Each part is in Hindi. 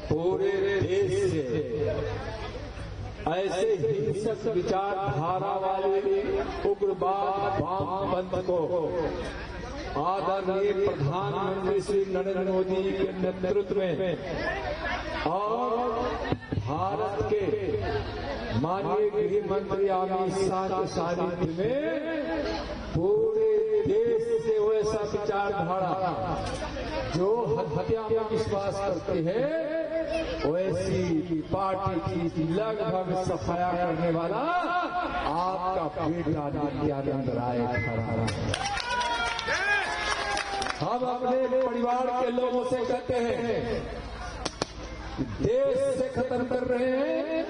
पूरे देश से ऐसे हिंसक विचारधारा वाले उग्रवाद वामपंथ को आदरणीय प्रधानमंत्री श्री नरेंद्र मोदी के नेतृत्व में और भारत के माननीय गृह मंत्री अमित शाह के सानिध्य में पूरे देश से वैसा विचारधारा जो हत्या में विश्वास करते हैं वैसी पार्टी की लगभग सफाया करने वाला आपका बेटा नित्यानंद राय खड़ा है। हम अपने परिवार के लोगों से कहते हैं देश से खत्म कर रहे हैं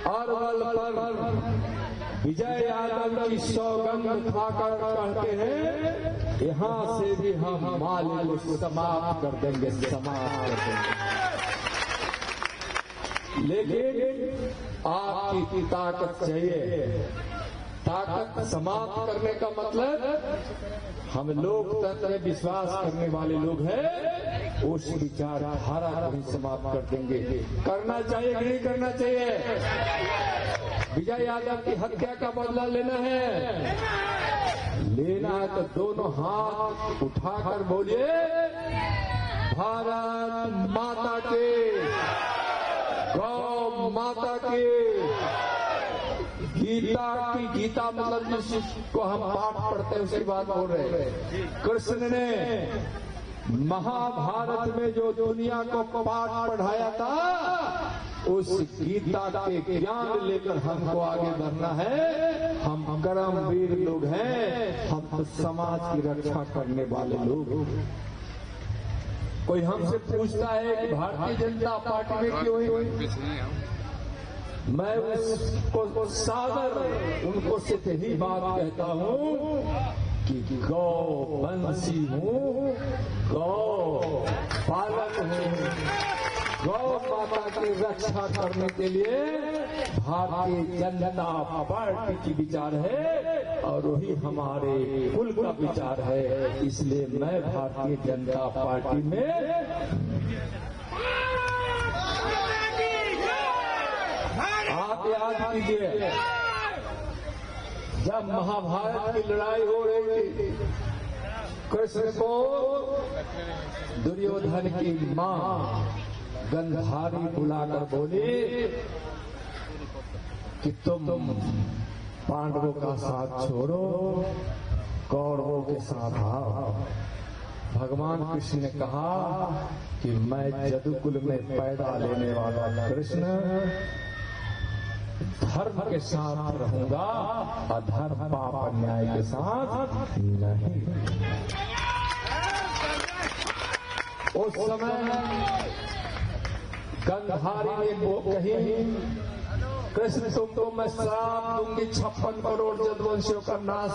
अरवल पर विजय यादव की सौगंध खाकर कहते हैं यहाँ से भी हम माल को समाप्त कर देंगे, समाप्त कर देंगे। लेकिन आपकी ताकत चाहिए। ताकत समाप्त करने का मतलब हम लोकतंत्र में विश्वास करने वाले लोग हैं, उस विचारधारा को भी समाप्त कर देंगे। करना चाहिए कि नहीं करना चाहिए? विजय यादव की हत्या का बदला लेना है, लेना है तो दोनों हाथ उठाकर बोलिए भारत माता के, गौ माता के। गीता की, गीता मतलब जिसको हम पाठ पढ़ते हैं उसकी बात बोल रहे हैं। कृष्ण ने महाभारत में जो दुनिया को पाठ पढ़ाया था उस गीता के ज्ञान लेकर हमको आगे बढ़ना है। हम कर्मवीर लोग हैं, हम तो समाज की रक्षा करने वाले लोग। कोई हमसे पूछता है कि भारतीय जनता पार्टी में क्यों? मैं उसको सादर उनको सिर्फ यही बात कहता हूँ कि गौ वंशी हूँ, गौ पालक हूँ। गौ माता की रक्षा करने के लिए भारतीय जनता पार्टी की विचार है और वही हमारे कुल का विचार है। इसलिए मैं भारतीय जनता पार्टी में आप याद कीजिए जब महाभारत की लड़ाई हो रही थी, कृष्ण को दुर्योधन की मां गंधारी बुलाकर बोली कि तुम पांडवों का साथ छोड़ो, कौरवों के साथ आओ। भगवान कृष्ण ने कहा कि मैं जदुकुल में पैदा लेने वाला कृष्ण धर्म के साथ रहूंगा, अधर्म पाप अन्याय के साथ नहीं। उस समय गंधारी ने वो कही कृष्ण तुमको मैं श्राप दूंगी, 56 करोड़ जदुवंशियों का नाश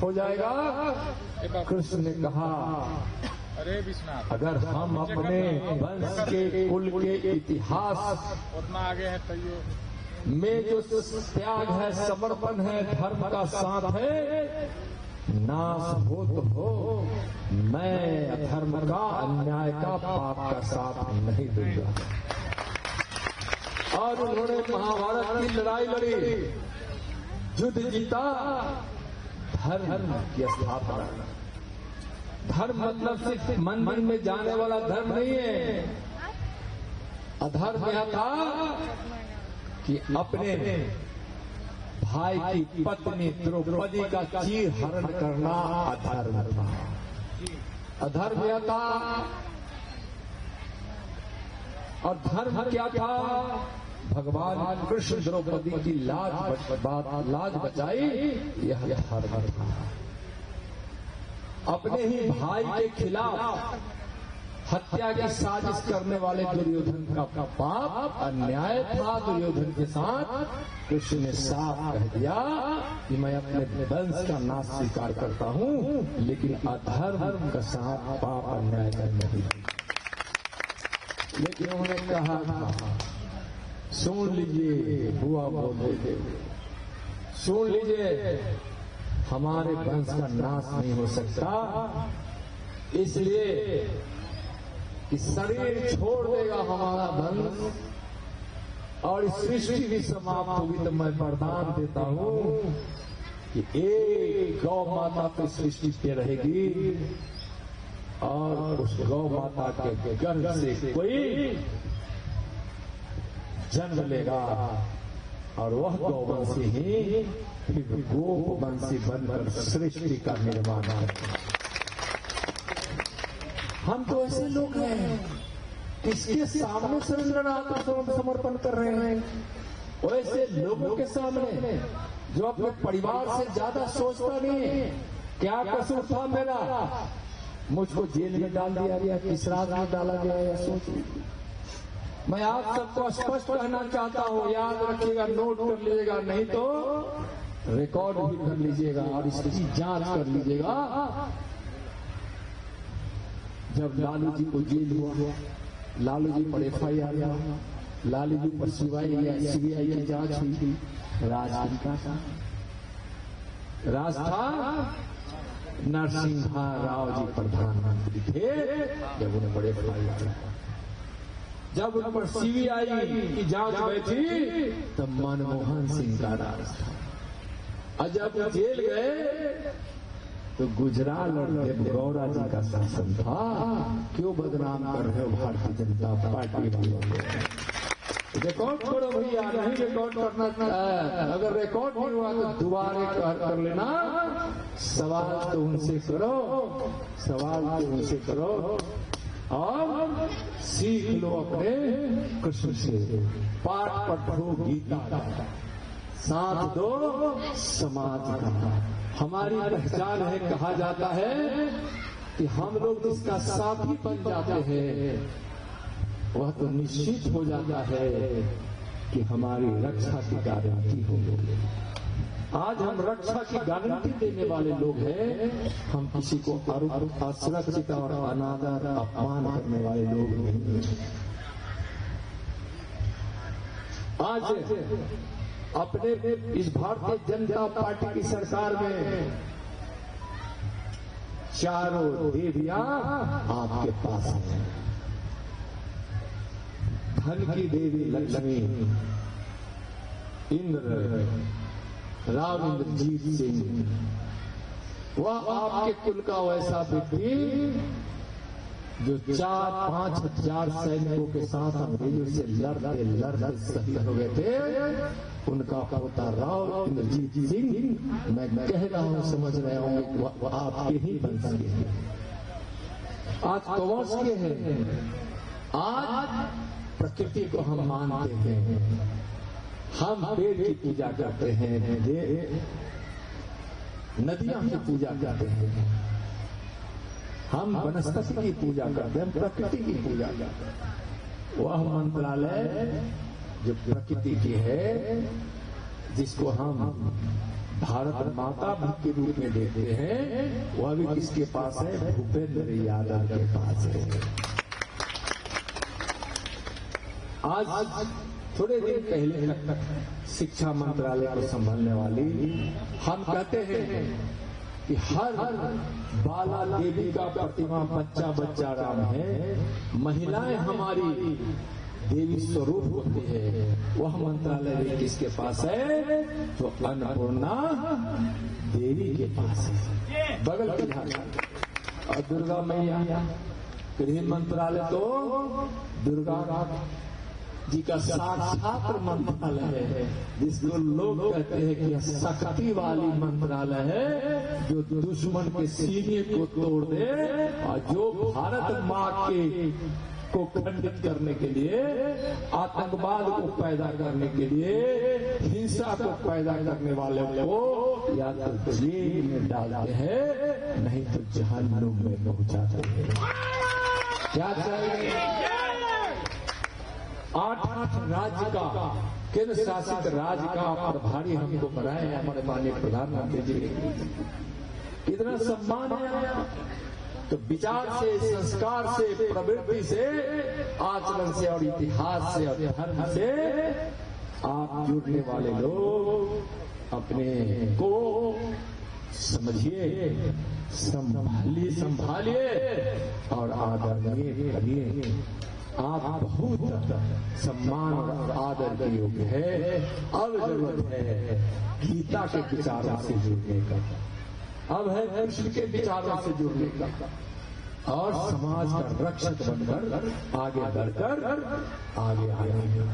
हो जाएगा। कृष्ण ने कहा अगर हम अपने वंश के कुल के इतिहास आगे है में जो त्याग है, समर्पण है, धर्म का साथ है, नाश हो तो हो, मैं अधर्म का, अन्याय का, पाप का साथ नहीं दूंगा। और उन्होंने महाभारत की लड़ाई लड़ी, युद्ध जीता, धर्म की स्थापना। धर्म मतलब सिर्फ मंदिर में जाने वाला धर्म नहीं है। अधर्म यह था कि अपने भाई की पत्नी द्रौपदी का चीर हरण करना अधर्म था। अधर्म यह था। और धर्म क्या था? भगवान कृष्ण द्रौपदी की लाज बचाई, यह धर्म था। अपने ही भाई के खिलाफ हत्या की साजिश करने वाले दुर्योधन का पाप अन्याय था। दुर्योधन के साथ कृष्ण ने साफ कह दिया कि मैं अपने वंश का नाश स्वीकार करता हूँ, लेकिन अधर्म का साथ पाप अन्याय का नहीं। लेकिन उन्होंने कहा सुन लीजिए, बुआ बोल रहे, सुन लीजिए, हमारे वंश का नाश नहीं हो सकता, इसलिए कि शरीर छोड़ देगा हमारा वंश और सृष्टि भी समाप्त होगी, तो मैं वरदान देता हूं कि एक गौ माता तो सृष्टि पे रहेगी और उस गौ माता के गर्भ से कोई जन्म लेगा और वह गौवंशी ही फिर गोवंशी बनकर सृष्टि का निर्माण करेगा। हम तो ऐसे लोग हैं किसके सामने समर्पण कर रहे हैं? वैसे लोगों के सामने जो अपने परिवार से ज्यादा सोचता नहीं। क्या कसूर था मेरा, मुझको जेल में डाल दिया गया, किस रात में डाला गया या सोच। मैं आप सबको स्पष्ट कहना चाहता हूँ, याद रखिएगा, नोट कर लीजिएगा, नहीं तो रिकॉर्ड भी कर लीजिएगा और इसकी जांच कर लीजिएगा। जब लालू जी को जेल हुआ, लालू जी पर FIR आया, लालू जी पर CBI की जांच हुई, राज था नरसिम्हा राव जी प्रधानमंत्री थे जब उन्हें बड़े FIR, जब उन पर CBI की जांच बैठी तब मनमोहन सिंह का राज था, और जब जेल गए तो गुजराल और देवगौड़ा जी का शासन था। क्यों बदनाम कर रहे हो भारतीय जनता पार्टी वालों को? रिकॉर्ड करो भैया, नहीं रिकॉर्ड करना, अगर रिकॉर्ड नहीं हुआ तो दोबारा कर लेना। सवाल तो उनसे करो, सवाल तो उनसे करो और सीख लो अपने कृष्ण से। पाठ पढ़ो गीता का, साथ दो समाज का। हमारी पहचान है, कहा जाता है कि हम लोग जिसका साथी बन जाते हैं वह तो निश्चित हो जाता है कि हमारी रक्षा की गारंटी होगी। आज हम रक्षा की गारंटी देने वाले लोग हैं, हम किसी को असुरक्षित और अनादर अपमान करने वाले लोग नहीं। आज अपने इस भारतीय जनता पार्टी की सरकार में चारों देवियां आपके पास हैं। धन की देवी लक्ष्मी, इंद्र, राव इंद्रजीत सिंह, वह आपके कुल का वैसा व्यक्ति जो 4-5 हजार सैनिकों के साथ अंग्रेजों से लड़ते शहीद हो गए थे। उनका पोता राव इंद्रजीत सिंह, मैं कह रहा हूं, समझ रहे होंगे, वो आपके ही वंश के हैं। आज कौवंश के हैं। आज प्रकृति को हम मानते हैं, हम पेड़ की पूजा करते हैं, नदियों की पूजा करते हैं, हम वनस्पति की पूजा करते हैं, प्रकृति की पूजा करते हैं। वह मंत्रालय जो प्रकृति की है, जिसको हम भारत माता के रूप में देखते हैं, वह भी किसके पास है? भूपेंद्र यादव के पास है। आज थोड़े दिन पहले तक शिक्षा मंत्रालय को संभालने वाली, हम कहते हैं कि हर बाला देवी का प्रतिमा बच्चा बच्चा राम है, महिलाएं हमारी देवी स्वरूप होती है। वह मंत्रालय भी किसके पास है? तो अन्नपूर्णा देवी के पास है, बगल की झारखंड। और दुर्गा मैया, गृह मंत्रालय तो दुर्गा जी का साक्षात मंत्रालय है, जिसको लोग कहते हैं कि शक्ति वाली मंत्रालय है, जो दुश्मन के सीने को तोड़ दे और जो भारत माँ के को खंडित करने के लिए, आतंकवाद को पैदा करने के लिए, हिंसा को पैदा करने वाले को या तो जेल में डालते हैं, नहीं तो जहन्नुम में पहुंचाते हैं। क्या चाहिए? 8 राज्य का, केंद्र शासित राज्य का प्रभारी हमको बनाए हमारे माननीय प्रधानमंत्री जी। कितना सम्मान है! तो विचार से, संस्कार से, प्रवृत्ति से, आचरण से और इतिहास से और धर्म से आप जुड़ने वाले लोग अपने को समझिए, संभालिए और आदरणीय करिए। आप बहुत सम्मान और आदर के योग्य है। अब जरूरत है गीता के विचारों से जुड़ने का, अब है कृष्ण के विचारों से जुड़ने का और समाज का रक्षक बनकर आगे बढ़कर आगे आएंगे।